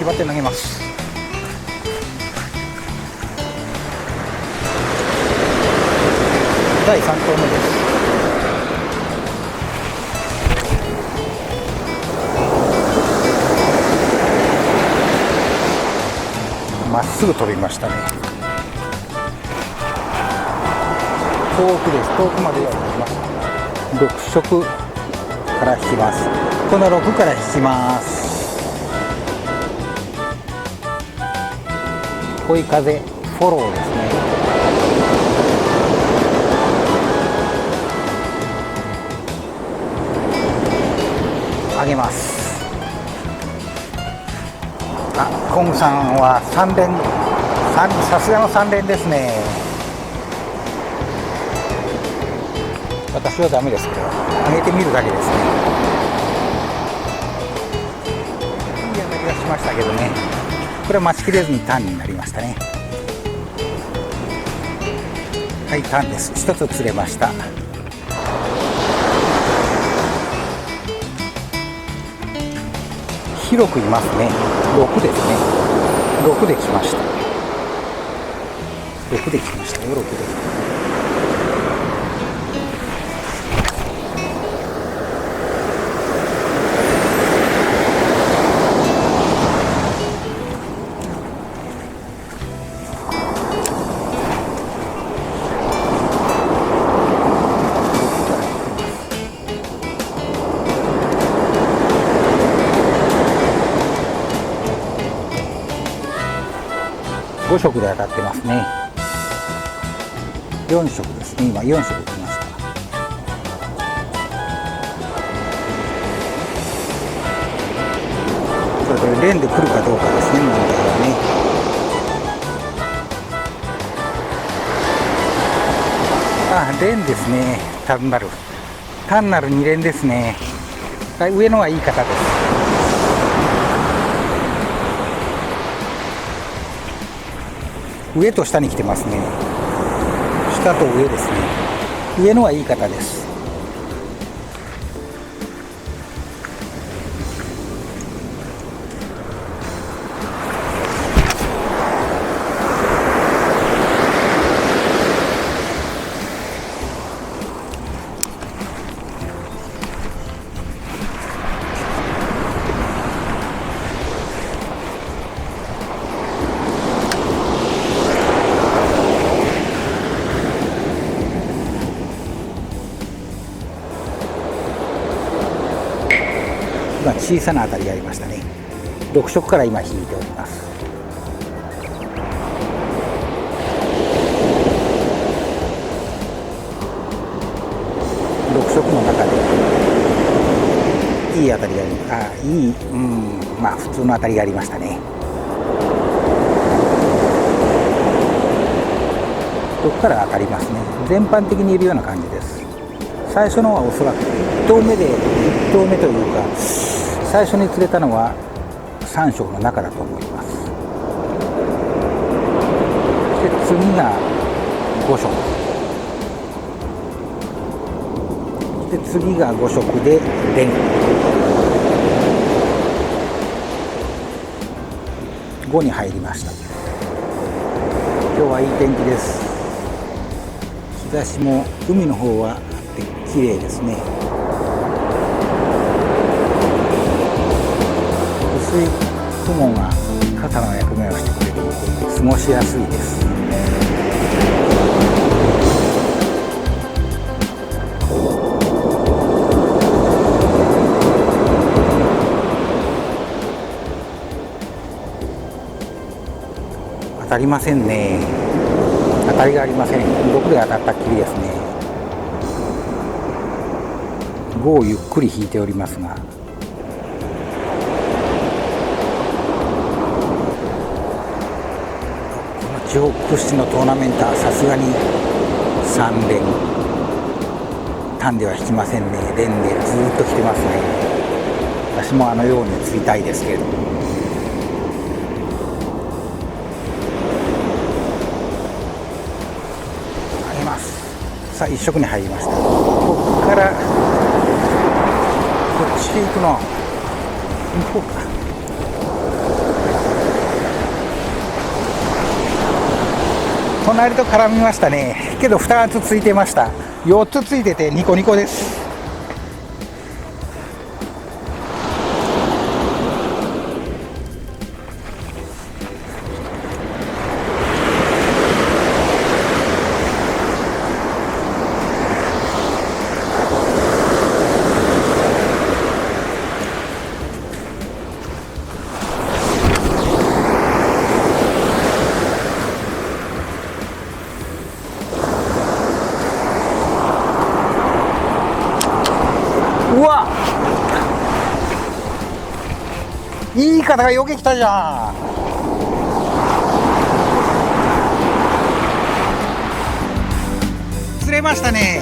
縛って投げます。第3投目です。まっすぐ飛びましたね。遠くです。遠くまでは行きます。6色から引きます。この6から引きます。追い風フォローですね。上げます。コングさんは3連、さすがの3連ですね。私はダメですけど、上げてみるだけですね。いい当たりがしましたけどね。これは待ちきれずにターンになりましたね。はい、ターンです。一つ釣れました。広くいますね。6ですね。6で来ました。6で来ましたよ。6で。5色で当たってますね。4色ですね。今4色来ました。これ連で来るかどうかですね、問題はね。連ですね。単なる2連ですね。上のはいい方です。上と下に来てますね。下と上ですね。上のはいい方です。小さな当たりがありましたね。6色から今引いております。6色の中でいい当たりが普通の当たりがありましたね。ここから当たりますね。全般的にいるような感じです。最初のはおそらく1投目というか、最初に釣れたのは3色の中だと思います。で、次が5色で、次が5色で連5に入りました。今日はいい天気です。日差しも海の方は綺麗ですね。薄い雲が傘の役目をしてくれるので過ごしやすいです。当たりませんね。当たりがありません。6で当たったっきりですね。5をゆっくり引いておりますが、地方屈指のトーナメントはさすがに3連単では引きませんね。連でずっと来てますね。私もあのように釣りたいですけれども、上げます。さあ1色に入りました。ここからこっちへ行くの向こうか。隣と絡みましたね。けど2つついてました。4つついててニコニコです。うわ、いい方がよけきたじゃん。釣れましたね。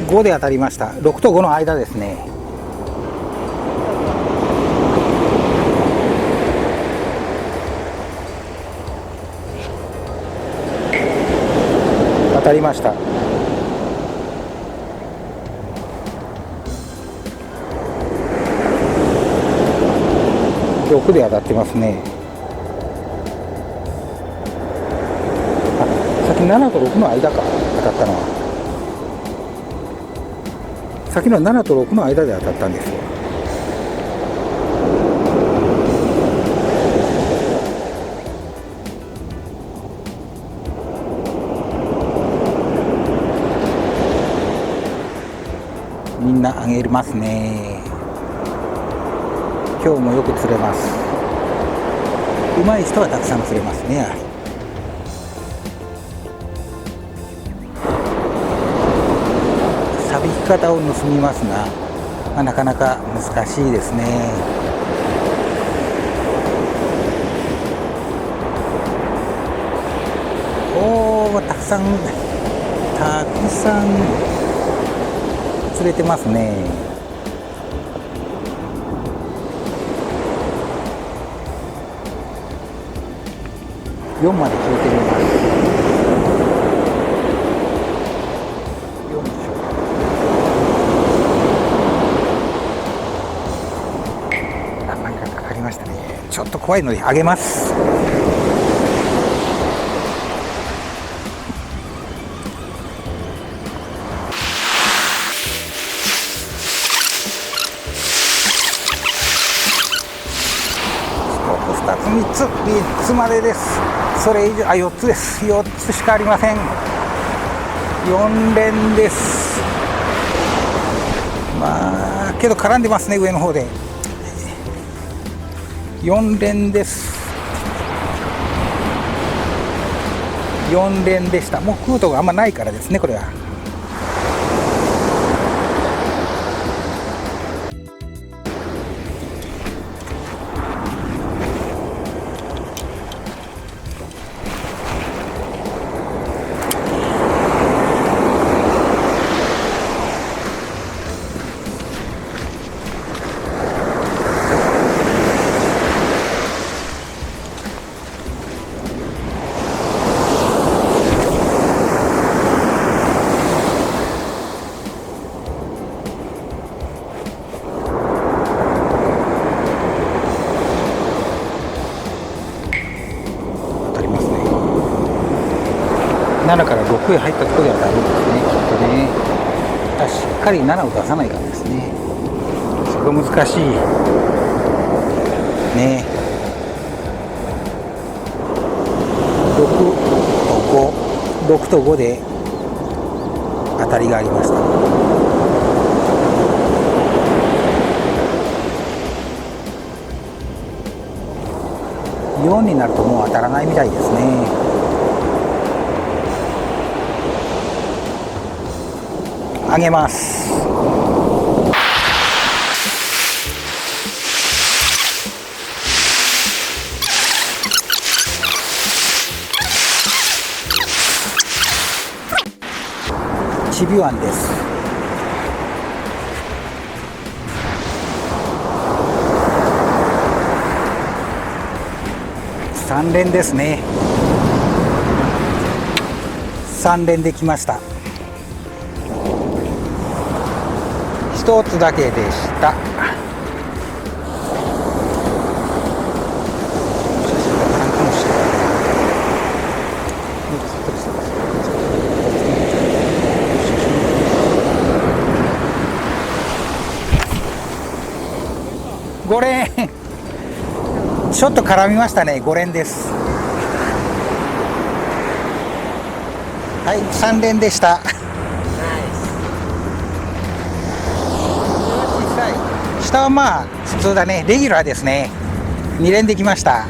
5で当たりました。6と5の間ですね。当たりました。6で当たってますね。あ、さっき7と6の間か、当たったのは。さっきの7と6の間で当たったんですよ。みんなあげますね。今日もよく釣れます。上手い人はたくさん釣れますね。さびき方を盗みますが、なかなか難しいですね。おー、たくさん釣れてますね。4まで消えてるような。4でしょう。何かかかりましたね。ちょっと怖いので上げます。2つ3つまでです。それ以上、4つです。4つしかありません。4連です。まあけど絡んでますね、上の方で。4連です。4連でした。もう食うとこあんまないからですね、これは。7から6へ入ったところで当たるんですね、きっとね。しっかり7を出さないからですね。そこが難しいね。6と5で当たりがありました。4になるともう当たらないみたいですね。上げます。ちびわんです。3連ですね。3連できました。一つだけでした。5連ちょっと絡みましたね。5連です。はい、3連でした。下はまあ普通だね。レギュラーですね。2連できました。